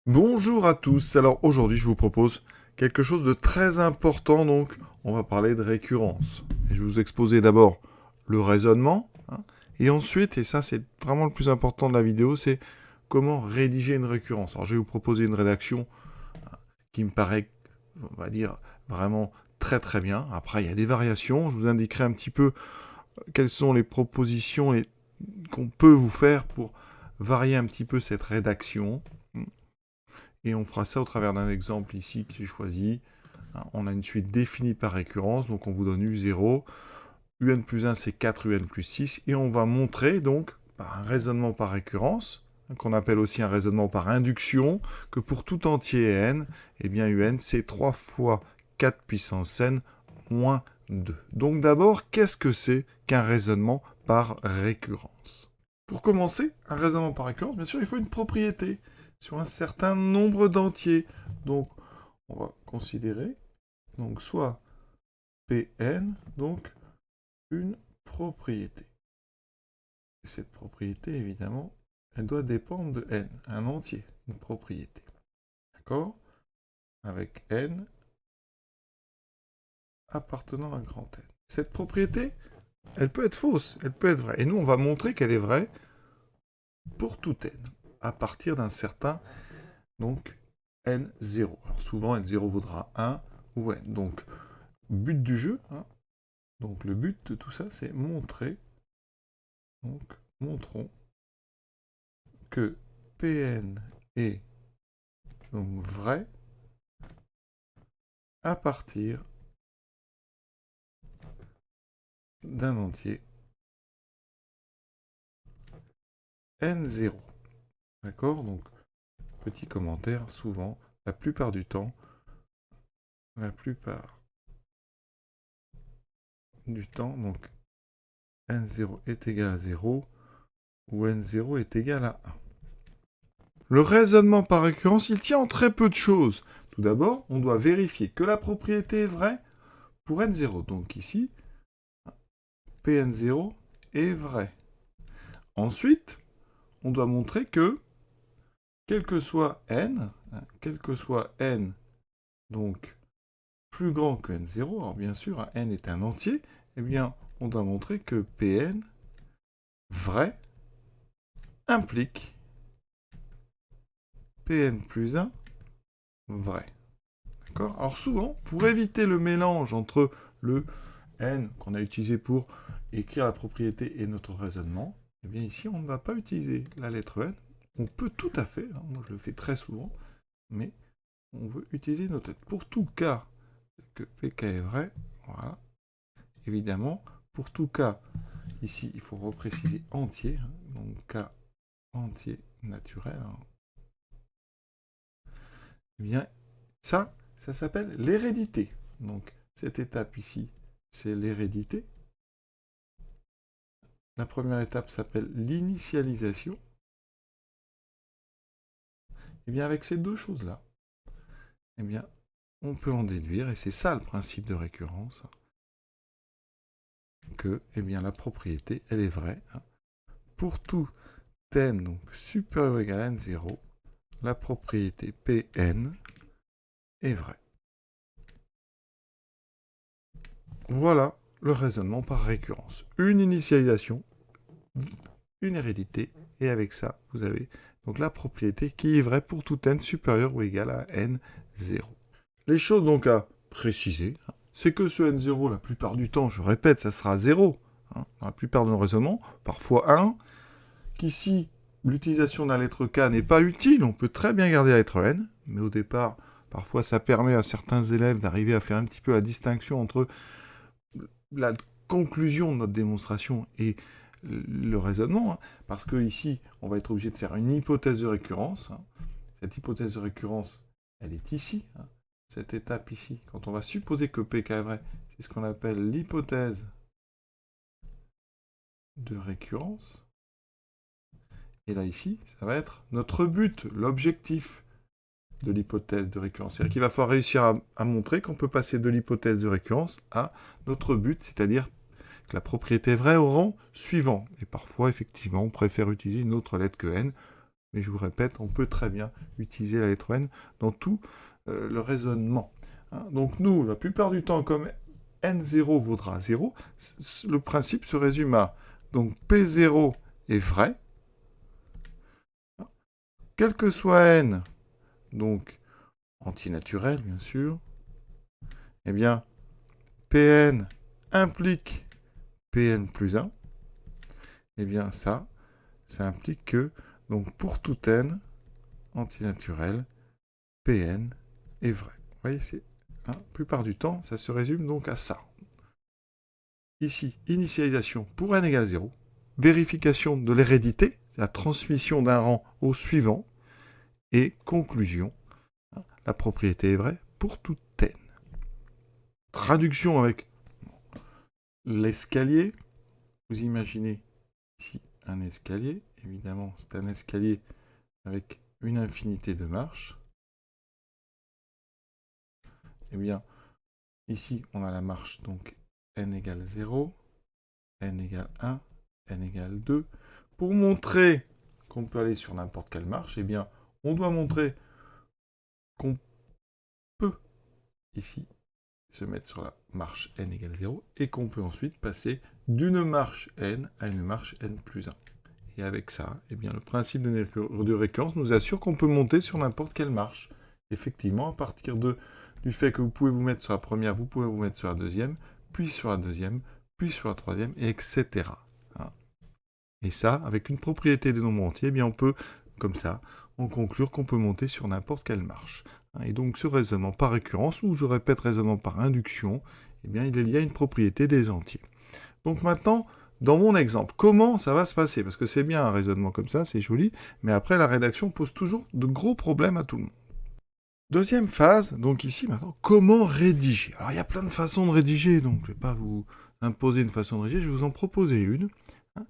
Bonjour à tous, alors aujourd'hui je vous propose quelque chose de très important, donc on va parler de récurrence. Et je vais vous exposer d'abord le raisonnement, et ensuite, et ça c'est vraiment le plus important de la vidéo, c'est comment rédiger une récurrence. Alors je vais vous proposer une rédaction qui me paraît, on va dire, vraiment très bien. Après il y a des variations, je vous indiquerai un petit peu quelles sont les propositions qu'on peut vous faire pour varier un petit peu cette rédaction. Et on fera ça au travers d'un exemple ici que j'ai choisi. On a une suite définie par récurrence, donc on vous donne U0. UN plus 1, c'est 4 UN plus 6. Et on va montrer donc, par un raisonnement par récurrence, qu'on appelle aussi un raisonnement par induction, que pour tout entier n, eh bien UN, c'est 3 fois 4 puissance n moins 2. Donc d'abord, qu'est-ce que c'est qu'un raisonnement par récurrence? Pour commencer, un raisonnement par récurrence, bien sûr, il faut une propriété sur un certain nombre d'entiers. Donc, on va considérer donc soit Pn, donc une propriété. Et cette propriété, évidemment, elle doit dépendre de n, un entier, une propriété. D'accord? Avec n appartenant à grand N. Cette propriété, elle peut être fausse, elle peut être vraie. Et nous, on va montrer qu'elle est vraie pour tout n, à partir d'un certain, donc, n0. Alors souvent, n0 vaudra 1 ou n. Donc, but du jeu, donc le but de tout ça, c'est montrer, donc montrons que Pn est donc vrai à partir d'un entier n0. D'accord? Donc, petit commentaire, souvent, la plupart du temps, donc n0 est égal à 0 ou n0 est égal à 1. Le raisonnement par récurrence, il tient en très peu de choses. Tout d'abord, on doit vérifier que la propriété est vraie pour n0. Donc ici, Pn0 est vrai. Ensuite, on doit montrer que, quel que soit n, donc plus grand que n0, alors bien sûr, n est un entier, eh bien, on doit montrer que Pn, vrai, implique Pn plus 1, vrai. D'accord? Alors souvent, pour éviter le mélange entre le n qu'on a utilisé pour écrire la propriété et notre raisonnement, eh bien ici, on ne va pas utiliser la lettre n. On peut tout à fait, moi je le fais très souvent, mais on veut utiliser notre tête. Pour tout cas que PK est vrai, voilà, évidemment, pour tout cas, ici, il faut repréciser entier, donc cas entier naturel, eh bien, ça s'appelle l'hérédité. Donc, cette étape ici, c'est l'hérédité. La première étape s'appelle l'initialisation. Et bien, avec ces deux choses-là, eh bien, on peut en déduire, et c'est ça le principe de récurrence, que eh bien, la propriété, elle est vraie. Pour tout n donc, supérieur ou égal à n0, la propriété Pn est vraie. Voilà le raisonnement par récurrence. Une initialisation, une hérédité, et avec ça, vous avez donc la propriété qui est vraie pour tout n supérieur ou égal à n0. Les choses donc à préciser, c'est que ce n0, la plupart du temps, je répète, ça sera 0, dans la plupart de nos raisonnements, parfois 1, qu'ici, l'utilisation de la lettre K n'est pas utile, on peut très bien garder la lettre N, mais au départ, parfois ça permet à certains élèves d'arriver à faire un petit peu la distinction entre la conclusion de notre démonstration et le raisonnement, parce que ici, on va être obligé de faire une hypothèse de récurrence. Cette hypothèse de récurrence, elle est ici, cette étape ici. Quand on va supposer que PK est vrai, c'est ce qu'on appelle l'hypothèse de récurrence. Et là, ici, ça va être notre but, l'objectif de l'hypothèse de récurrence. C'est-à-dire qu'il va falloir réussir à montrer qu'on peut passer de l'hypothèse de récurrence à notre but, c'est-à-dire que la propriété est vraie au rang suivant. Et parfois, effectivement, on préfère utiliser une autre lettre que n, mais je vous répète, on peut très bien utiliser la lettre n dans tout le raisonnement. Hein. Donc nous, la plupart du temps, comme n0 vaudra 0, le principe se résume à, donc P0 est vrai, quel que soit n, donc antinaturel bien sûr, eh bien Pn implique Pn plus 1, eh bien ça implique que, donc pour tout n antinaturel, Pn est vrai. Vous voyez, la plupart du temps, ça se résume donc à ça. Ici, initialisation pour n égale 0, vérification de l'hérédité, la transmission d'un rang au suivant, et conclusion, la propriété est vraie pour tout n. Traduction avec l'escalier. Vous imaginez ici un escalier. Évidemment, c'est un escalier avec une infinité de marches. Eh bien, ici, on a la marche, donc n égale 0, n égale 1, n égale 2. Pour montrer qu'on peut aller sur n'importe quelle marche, eh bien, on doit montrer qu'on peut, ici, se mettre sur la marche n égale 0, et qu'on peut ensuite passer d'une marche n à une marche n plus 1. Et avec ça, eh bien, le principe de récurrence nous assure qu'on peut monter sur n'importe quelle marche. Effectivement, à partir du fait que vous pouvez vous mettre sur la première, vous pouvez vous mettre sur la deuxième, puis sur la deuxième, puis sur la troisième, etc. Hein. Et ça, avec une propriété des nombres entiers, eh bien, on peut, comme ça, en conclure qu'on peut monter sur n'importe quelle marche. Et donc, ce raisonnement par récurrence, ou je répète raisonnement par induction, eh bien, il est lié à une propriété des entiers. Donc maintenant, dans mon exemple, comment ça va se passer? Parce que c'est bien un raisonnement comme ça, c'est joli, mais après, la rédaction pose toujours de gros problèmes à tout le monde. Deuxième phase, donc ici maintenant, comment rédiger? Alors il y a plein de façons de rédiger, donc je ne vais pas vous imposer une façon de rédiger, je vais vous en proposer une. Hein,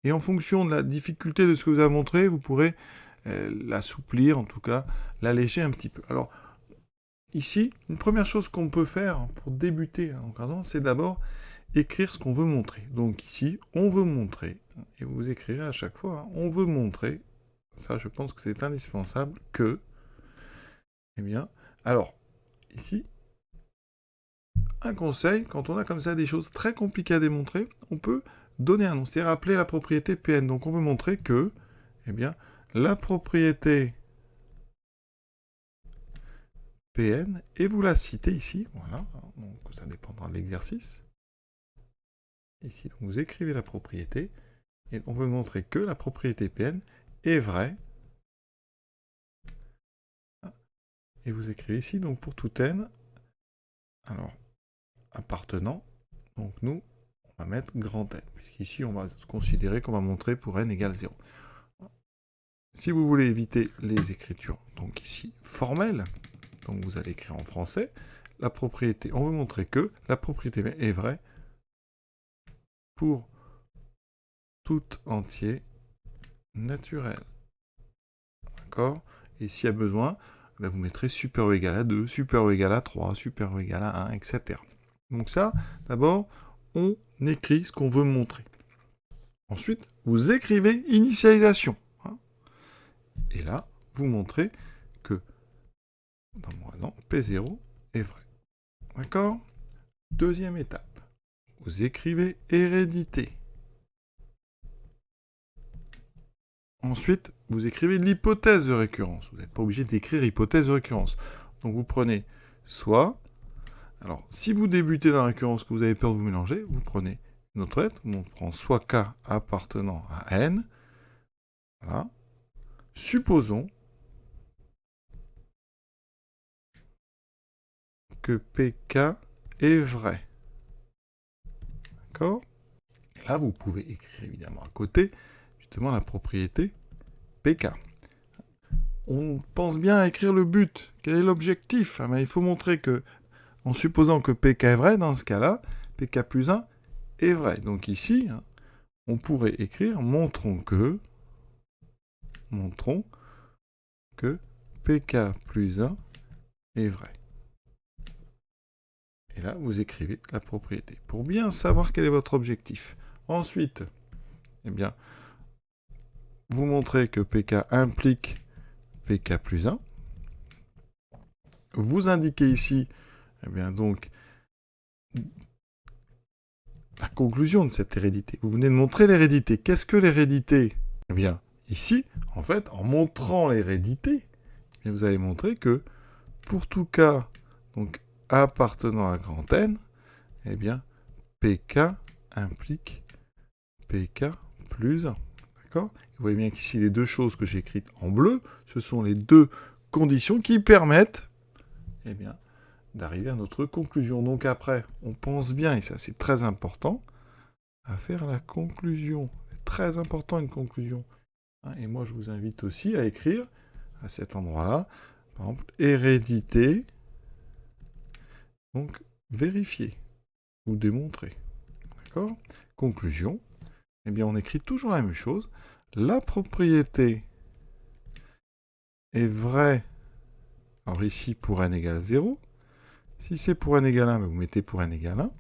et en fonction de la difficulté de ce que vous avez montré, vous pourrez l'assouplir, en tout cas, l'alléger un petit peu. Alors, ici, une première chose qu'on peut faire pour débuter en encadrement, c'est d'abord écrire ce qu'on veut montrer. Donc ici, on veut montrer, et vous écrirez à chaque fois, hein, on veut montrer, ça je pense que c'est indispensable, que, eh bien, alors, ici, un conseil, quand on a comme ça des choses très compliquées à démontrer, on peut donner un nom, c'est-à-dire appeler la propriété Pn. Donc on veut montrer que, eh bien, la propriété Pn, et vous la citez ici, voilà, donc ça dépendra de l'exercice. Ici, donc vous écrivez la propriété, et on veut montrer que la propriété Pn est vraie. Et vous écrivez ici, donc pour tout n, alors, appartenant, donc nous, on va mettre grand N, puisqu'ici, on va considérer qu'on va montrer pour n égale 0. Si vous voulez éviter les écritures, donc ici, formelles, donc vous allez écrire en français, la propriété, on veut montrer que la propriété est vraie pour tout entier naturel. D'accord? Et s'il y a besoin, vous mettrez super ou égal à 2, super ou égal à 3, super ou égal à 1, etc. Donc ça, d'abord, on écrit ce qu'on veut montrer. Ensuite, vous écrivez initialisation. Et là, vous montrez que dans mon raisonnement, P0 est vrai. D'accord? Deuxième étape. Vous écrivez hérédité. Ensuite, vous écrivez l'hypothèse de récurrence. Vous n'êtes pas obligé d'écrire hypothèse de récurrence. Donc vous prenez soit... Alors, si vous débutez dans la récurrence que vous avez peur de vous mélanger, vous prenez une autre lettre, on prend soit K appartenant à N. Voilà. Supposons que PK est vrai. D'accord? Et là, vous pouvez écrire évidemment à côté, justement, la propriété PK. On pense bien à écrire le but. Quel est l'objectif? Il faut montrer que, en supposant que PK est vrai, dans ce cas-là, PK plus 1 est vrai. Donc ici, on pourrait écrire montrons que PK plus 1 est vrai. Et là, vous écrivez la propriété, pour bien savoir quel est votre objectif. Ensuite, eh bien, vous montrer que PK implique PK plus 1. Vous indiquez ici, eh bien donc, la conclusion de cette hérédité. Vous venez de montrer l'hérédité. Qu'est-ce que l'hérédité? Eh bien, ici, en fait, en montrant l'hérédité, vous avez montré que pour tout cas donc, appartenant à grand N, eh bien, PK implique PK plus 1. D'accord? Vous voyez bien qu'ici, les deux choses que j'ai écrites en bleu, ce sont les deux conditions qui permettent eh bien, d'arriver à notre conclusion. Donc après, on pense bien, et ça c'est très important, à faire la conclusion. C'est très important une conclusion. Et moi je vous invite aussi à écrire à cet endroit-là, par exemple, hérédité, donc vérifier ou démontrer. D'accord? Conclusion. Eh bien on écrit toujours la même chose. La propriété est vraie, alors ici pour n égale 0. Si c'est pour n égale 1, vous mettez pour n égale 1.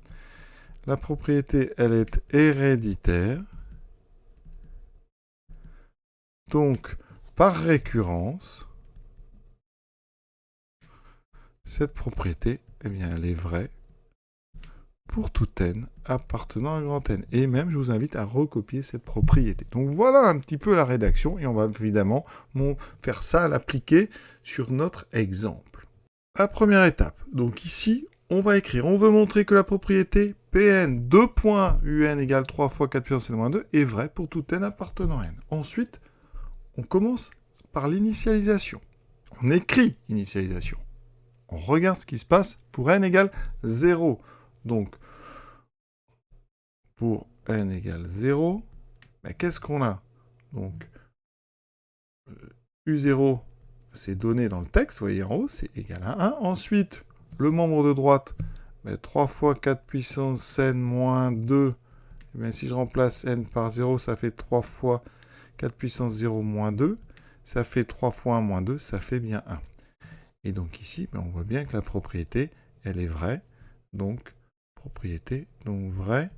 La propriété, elle est héréditaire. Donc, par récurrence, cette propriété, eh bien, elle est vraie pour tout n appartenant à grand N. Et même, je vous invite à recopier cette propriété. Donc, voilà un petit peu la rédaction. Et on va évidemment faire ça, l'appliquer sur notre exemple. La première étape. Donc ici, on va écrire, on veut montrer que la propriété Pn 2.un égale 3 fois 4 puissance n-2 est vraie pour tout n appartenant à n. Ensuite, on commence par l'initialisation. On écrit initialisation. On regarde ce qui se passe pour n égale 0. Donc, pour n égale 0, ben, qu'est-ce qu'on a? Donc, U0, c'est donné dans le texte, vous voyez en haut, c'est égal à 1. Ensuite, le membre de droite, ben, 3 fois 4 puissance n moins 2, eh bien, si je remplace n par 0, ça fait 3 fois 4 puissance 0 moins 2, ça fait 3 fois 1 moins 2, ça fait bien 1. Et donc ici, ben, on voit bien que la propriété, elle est vraie, donc propriété, donc vraie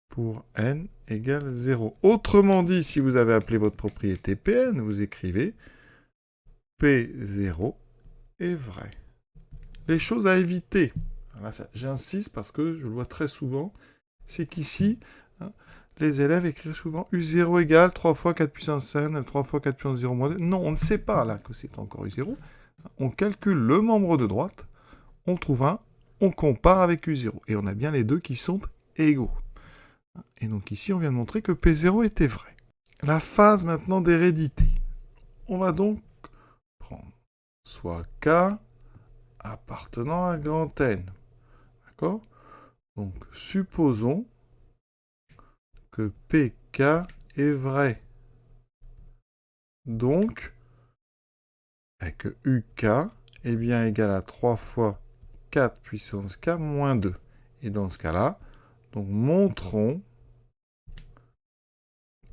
pour n égale 0. Autrement dit, si vous avez appelé votre propriété Pn, vous écrivez P0 est vrai. Les choses à éviter, j'insiste parce que je le vois très souvent, c'est qu'ici, les élèves écrivent souvent U0 égale 3 fois 4 puissance n, 3 fois 4 puissance 0 moins 2. Non, on ne sait pas là que c'est encore U0. On calcule le membre de droite, on trouve 1, on compare avec U0. Et on a bien les deux qui sont égaux. Et donc ici, on vient de montrer que P0 était vrai. La phase maintenant d'hérédité. On va donc prendre soit K appartenant à grand N. D'accord? Donc, supposons que PK est vrai. Donc, que UK est bien égal à 3 fois 4 puissance K moins 2. Et dans ce cas-là, donc montrons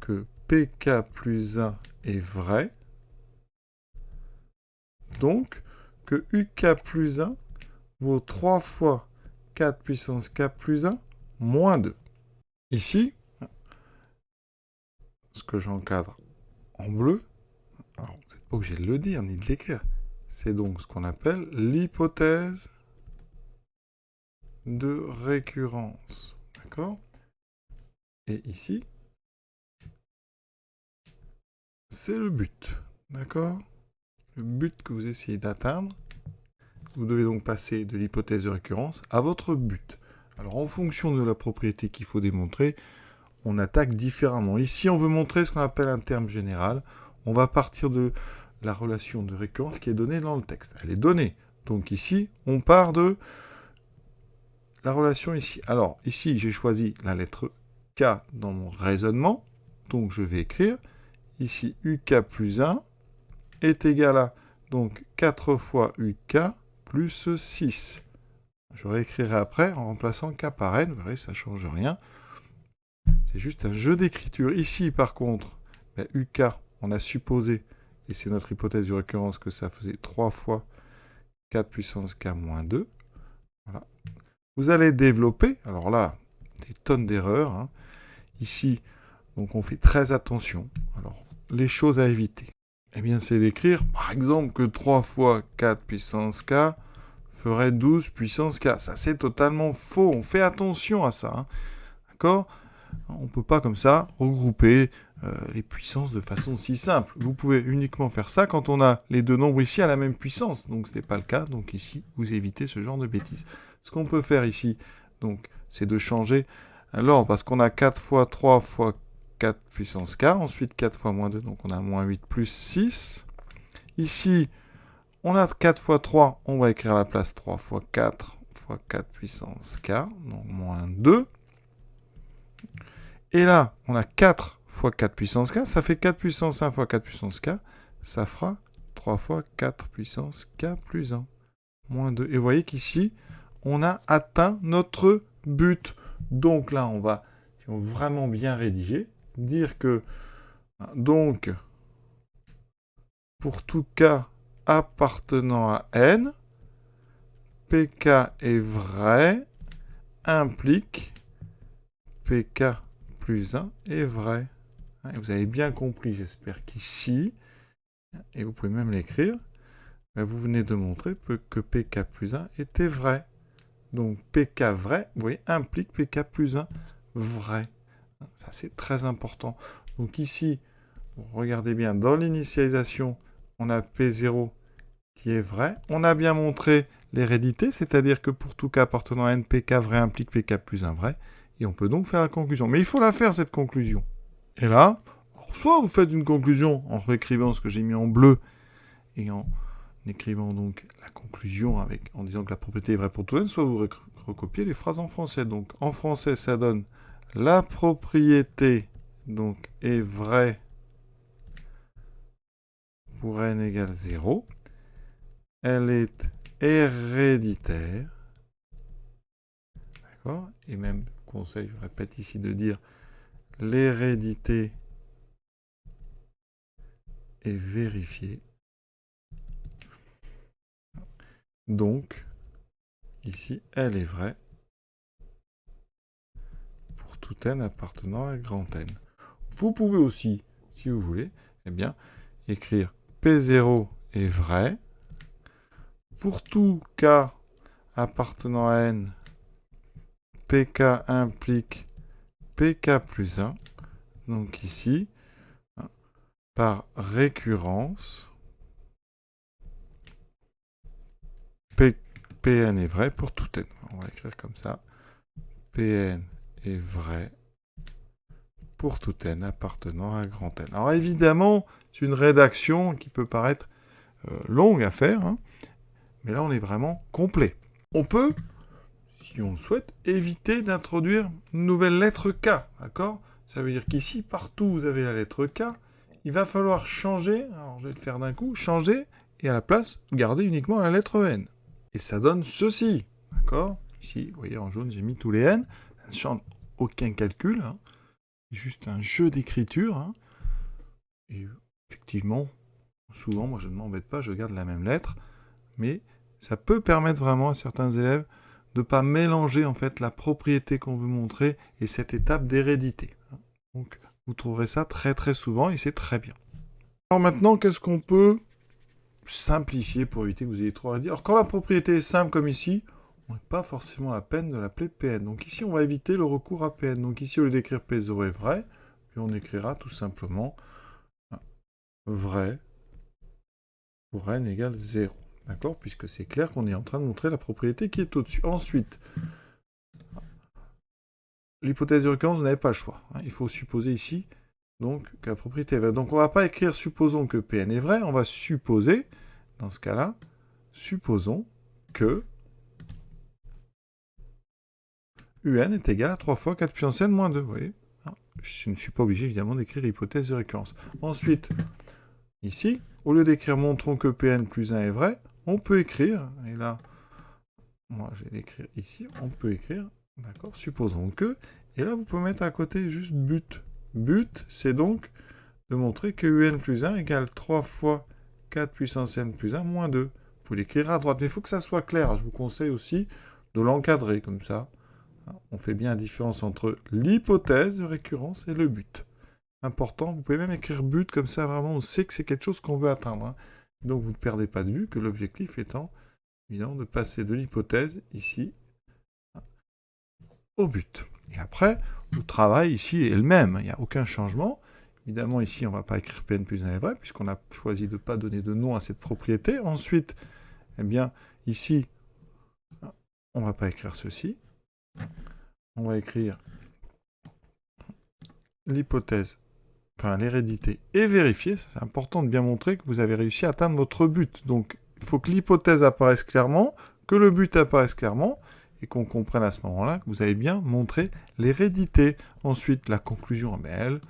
que PK plus 1 est vrai. Donc, que UK plus 1 vaut 3 fois 4 puissance K plus 1 moins 2. Ici, ce que j'encadre en bleu, alors vous n'êtes pas obligé de le dire ni de l'écrire, c'est donc ce qu'on appelle l'hypothèse de récurrence. D'accord? Et ici, c'est le but. D'accord? Le but que vous essayez d'atteindre. Vous devez donc passer de l'hypothèse de récurrence à votre but. Alors, en fonction de la propriété qu'il faut démontrer, on attaque différemment. Ici, on veut montrer ce qu'on appelle un terme général. On va partir de la relation de récurrence qui est donnée dans le texte. Elle est donnée. Donc ici, on part de la relation ici. Alors, ici, j'ai choisi la lettre K dans mon raisonnement. Donc, je vais écrire ici UK plus 1 est égal à donc 4 fois UK plus 6. Je réécrirai après en remplaçant K par N. Vous verrez, ça ne change rien. C'est juste un jeu d'écriture. Ici, par contre, ben, UK, on a supposé, et c'est notre hypothèse de récurrence, que ça faisait 3 fois 4 puissance K moins 2. Voilà. Vous allez développer, alors là, des tonnes d'erreurs. Ici, donc on fait très attention. Alors, les choses à éviter? Eh bien, c'est d'écrire, par exemple, que 3 fois 4 puissance k ferait 12 puissance k. Ça, c'est totalement faux. On fait attention à ça. Hein. D'accord ? On ne peut pas, comme ça, regrouper les puissances de façon si simple. Vous pouvez uniquement faire ça quand on a les deux nombres ici à la même puissance. Donc, ce n'est pas le cas. Donc, ici, vous évitez ce genre de bêtises. Ce qu'on peut faire ici, donc, c'est de changer l'ordre, parce qu'on a 4 fois 3 fois 4 puissance k, ensuite 4 fois moins 2, donc on a moins 8 plus 6. Ici, on a 4 fois 3, on va écrire à la place 3 fois 4 fois 4 puissance k, donc moins 2. Et là, on a 4 fois 4 puissance k, ça fait 4 puissance 1 fois 4 puissance k, ça fera 3 fois 4 puissance k plus 1, moins 2. Et vous voyez qu'ici, on a atteint notre but. Donc là, on va vraiment bien rédiger, dire que, donc, pour tout k appartenant à n, pk est vrai, implique pk plus 1 est vrai. Et vous avez bien compris, j'espère qu'ici, et vous pouvez même l'écrire, vous venez de montrer que pk plus 1 était vrai. Donc pk vrai, vous voyez, implique pk plus 1 vrai. Ça, c'est très important. Donc ici, regardez bien, dans l'initialisation, on a P0 qui est vrai. On a bien montré l'hérédité, c'est-à-dire que pour tout cas appartenant à n, pk vrai implique pk plus 1 vrai. Et on peut donc faire la conclusion. Mais il faut la faire, cette conclusion. Et là, soit vous faites une conclusion en réécrivant ce que j'ai mis en bleu et en écrivant donc la conclusion en disant que la propriété est vraie pour tout n, soit vous recopiez les phrases en français. Donc en français, ça donne la propriété donc est vraie pour n égale 0. Elle est héréditaire. D'accord ? Et même conseil, je répète ici, de dire l'hérédité est vérifiée. Donc, ici, elle est vraie pour tout n appartenant à grand N. Vous pouvez aussi, si vous voulez, eh bien, écrire P0 est vrai pour tout k appartenant à n, pk implique pk plus 1. Donc ici, par récurrence, Pn est vrai pour tout n. On va écrire comme ça. Pn est vrai pour tout n appartenant à grand N. Alors évidemment, c'est une rédaction qui peut paraître longue à faire, hein, mais là on est vraiment complet. On peut, si on le souhaite, éviter d'introduire une nouvelle lettre K, d'accord ? Ça veut dire qu'ici, partout où vous avez la lettre K, il va falloir changer, alors je vais le faire d'un coup, changer, et à la place, garder uniquement la lettre N. Et ça donne ceci, d'accord ? Ici, vous voyez, en jaune, j'ai mis tous les N, ça ne change aucun calcul, hein. C'est juste un jeu d'écriture, hein. Et effectivement, souvent, moi je ne m'embête pas, je garde la même lettre, mais ça peut permettre vraiment à certains élèves de ne pas mélanger en fait la propriété qu'on veut montrer et cette étape d'hérédité. Donc vous trouverez ça très très souvent et c'est très bien. Alors maintenant, qu'est-ce qu'on peut simplifier pour éviter que vous ayez trop à dire ? Alors quand la propriété est simple comme ici, on n'a pas forcément la peine de l'appeler Pn. Donc ici, on va éviter le recours à Pn. Donc ici, au lieu d'écrire P0 est vrai, puis on écrira tout simplement vrai pour n égale 0. D'accord ? Puisque c'est clair qu'on est en train de montrer la propriété qui est au-dessus. Ensuite, l'hypothèse de récurrence, vous n'avez pas le choix. Hein. Il faut supposer ici donc, que la propriété est vraie. Donc on ne va pas écrire supposons que Pn est vrai, on va supposer, dans ce cas-là, supposons que Un est égal à 3 fois 4 puissance n moins 2. Vous voyez ? Je ne suis pas obligé évidemment d'écrire l'hypothèse de récurrence. Ensuite, ici, au lieu d'écrire montrons que Pn plus 1 est vrai, on peut écrire, et là, moi je vais l'écrire ici, on peut écrire, d'accord, supposons que, et là vous pouvez mettre à côté juste but. But, c'est donc de montrer que Un plus 1 égale 3 fois 4 puissance n plus 1 moins 2. Vous pouvez l'écrire à droite, mais il faut que ça soit clair. Je vous conseille aussi de l'encadrer comme ça. On fait bien la différence entre l'hypothèse de récurrence et le but. important. Vous pouvez même écrire but, comme ça, vraiment, on sait que c'est quelque chose qu'on veut atteindre. Hein. Donc, vous ne perdez pas de vue que l'objectif étant, évidemment, de passer de l'hypothèse, ici, au but. Et après, le travail, ici, est le même. Il n'y a aucun changement. Évidemment, ici, on ne va pas écrire Pn plus 1 est vrai, puisqu'on a choisi de ne pas donner de nom à cette propriété. Ensuite, eh bien, ici, on ne va pas écrire ceci. On va écrire l'hypothèse, enfin l'hérédité, et vérifier. C'est important de bien montrer que vous avez réussi à atteindre votre but. Donc, il faut que l'hypothèse apparaisse clairement, que le but apparaisse clairement, et qu'on comprenne à ce moment-là que vous avez bien montré l'hérédité. Ensuite, la conclusion, mais elle,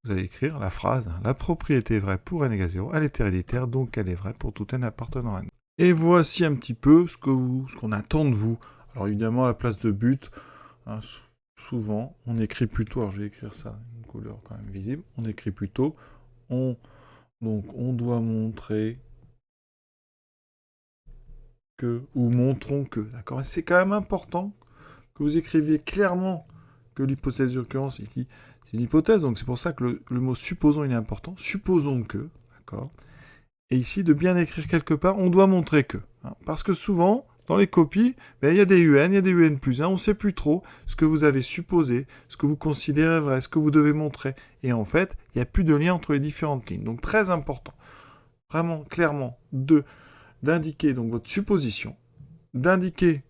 vous allez écrire la phrase « La propriété est vraie pour n égale 0, elle est héréditaire, donc elle est vraie pour tout n appartenant à n ». Et voici un petit peu ce qu'on attend de vous. Alors évidemment, à la place de but, hein, souvent, on écrit plutôt, alors je vais écrire ça, une couleur quand même visible, on écrit plutôt, donc on doit montrer que, ou montrons que, d'accord. Et c'est quand même important que vous écriviez clairement que l'hypothèse de récurrence, ici, c'est une hypothèse, donc c'est pour ça que le mot supposons il est important, supposons que, d'accord. Et ici, de bien écrire quelque part, on doit montrer que. Hein, parce que souvent, dans les copies, il y a des UN, il y a des UN plus 1, on ne sait plus trop ce que vous avez supposé, ce que vous considérez vrai, ce que vous devez montrer. Et en fait, il n'y a plus de lien entre les différentes lignes. Donc très important, vraiment clairement, d'indiquer donc votre supposition, d'indiquer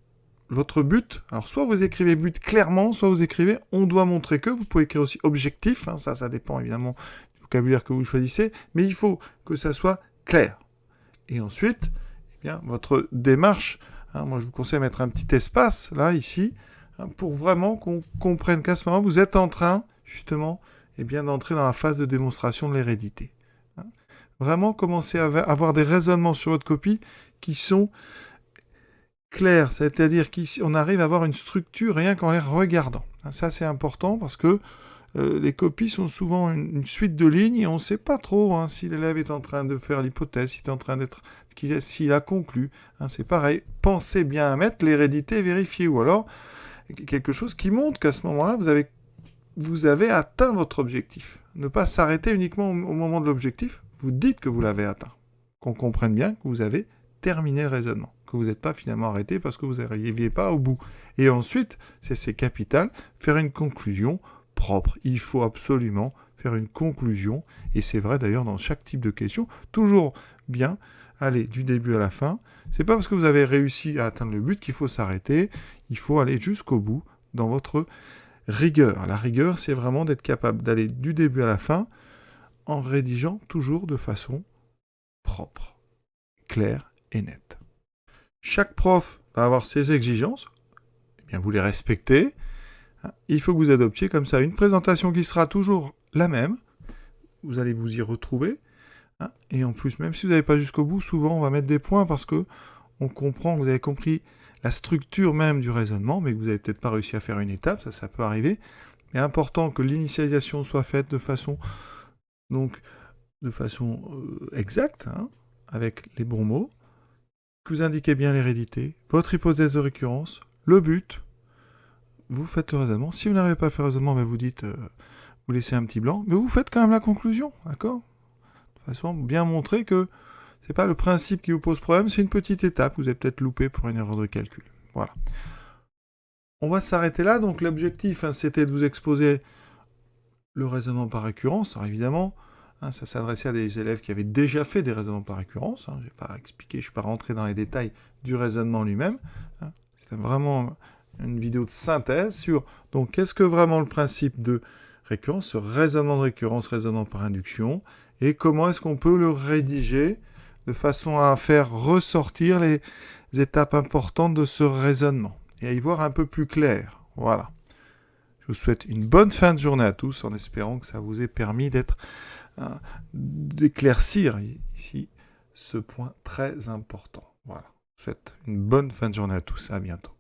votre but. Alors soit vous écrivez but clairement, soit vous écrivez on doit montrer que. Vous pouvez écrire aussi objectif, hein, ça dépend évidemment du vocabulaire que vous choisissez, mais il faut que ça soit clair. Et ensuite, eh bien, votre démarche, hein, moi je vous conseille de mettre un petit espace, là, ici, hein, pour vraiment qu'on comprenne qu'à ce moment, vous êtes en train, justement, eh bien, d'entrer dans la phase de démonstration de l'hérédité. Hein. Vraiment commencer à avoir des raisonnements sur votre copie qui sont clairs, c'est-à-dire qu'on arrive à avoir une structure rien qu'en les regardant. Hein, ça, c'est important parce que les copies sont souvent une suite de lignes et on ne sait pas trop hein, si l'élève est en train de faire l'hypothèse, s'il a conclu. Hein, c'est pareil, pensez bien à mettre l'hérédité vérifiée ou alors quelque chose qui montre qu'à ce moment-là, vous avez atteint votre objectif. Ne pas s'arrêter uniquement au moment de l'objectif, vous dites que vous l'avez atteint. Qu'on comprenne bien que vous avez terminé le raisonnement, que vous n'êtes pas finalement arrêté parce que vous n'arriviez pas au bout. Et ensuite, c'est capital, faire une conclusion propre. Il faut absolument faire une conclusion, et c'est vrai d'ailleurs dans chaque type de question, toujours bien aller du début à la fin. C'est pas parce que vous avez réussi à atteindre le but qu'il faut s'arrêter, il faut aller jusqu'au bout dans votre rigueur. La rigueur, c'est vraiment d'être capable d'aller du début à la fin en rédigeant toujours de façon propre, claire et nette. Chaque prof va avoir ses exigences, eh bien vous les respectez. Il faut que vous adoptiez comme ça une présentation qui sera toujours la même. Vous allez vous y retrouver. Hein, et en plus, même si vous n'allez pas jusqu'au bout, souvent on va mettre des points parce que on comprend, vous avez compris la structure même du raisonnement, mais que vous n'avez peut-être pas réussi à faire une étape, ça peut arriver. Mais important que l'initialisation soit faite de façon exacte, hein, avec les bons mots, que vous indiquez bien l'hérédité, votre hypothèse de récurrence, le but. Vous faites le raisonnement. Si vous n'arrivez pas à faire le raisonnement, vous dites, vous laissez un petit blanc, mais vous faites quand même la conclusion, d'accord ? De façon bien montrer que c'est pas le principe qui vous pose problème, c'est une petite étape que vous avez peut-être loupé pour une erreur de calcul. Voilà. On va s'arrêter là. Donc l'objectif, hein, c'était de vous exposer le raisonnement par récurrence. Alors évidemment, hein, ça s'adressait à des élèves qui avaient déjà fait des raisonnements par récurrence. Hein. Je n'ai pas expliqué, je ne suis pas rentré dans les détails du raisonnement lui-même. Hein. C'était vraiment une vidéo de synthèse sur donc qu'est-ce que vraiment le principe de récurrence, ce raisonnement de récurrence, raisonnement par induction, et comment est-ce qu'on peut le rédiger de façon à faire ressortir les étapes importantes de ce raisonnement et à y voir un peu plus clair. Voilà. Je vous souhaite une bonne fin de journée à tous en espérant que ça vous ait permis d'éclaircir ici ce point très important. Voilà. Je vous souhaite une bonne fin de journée à tous. À bientôt.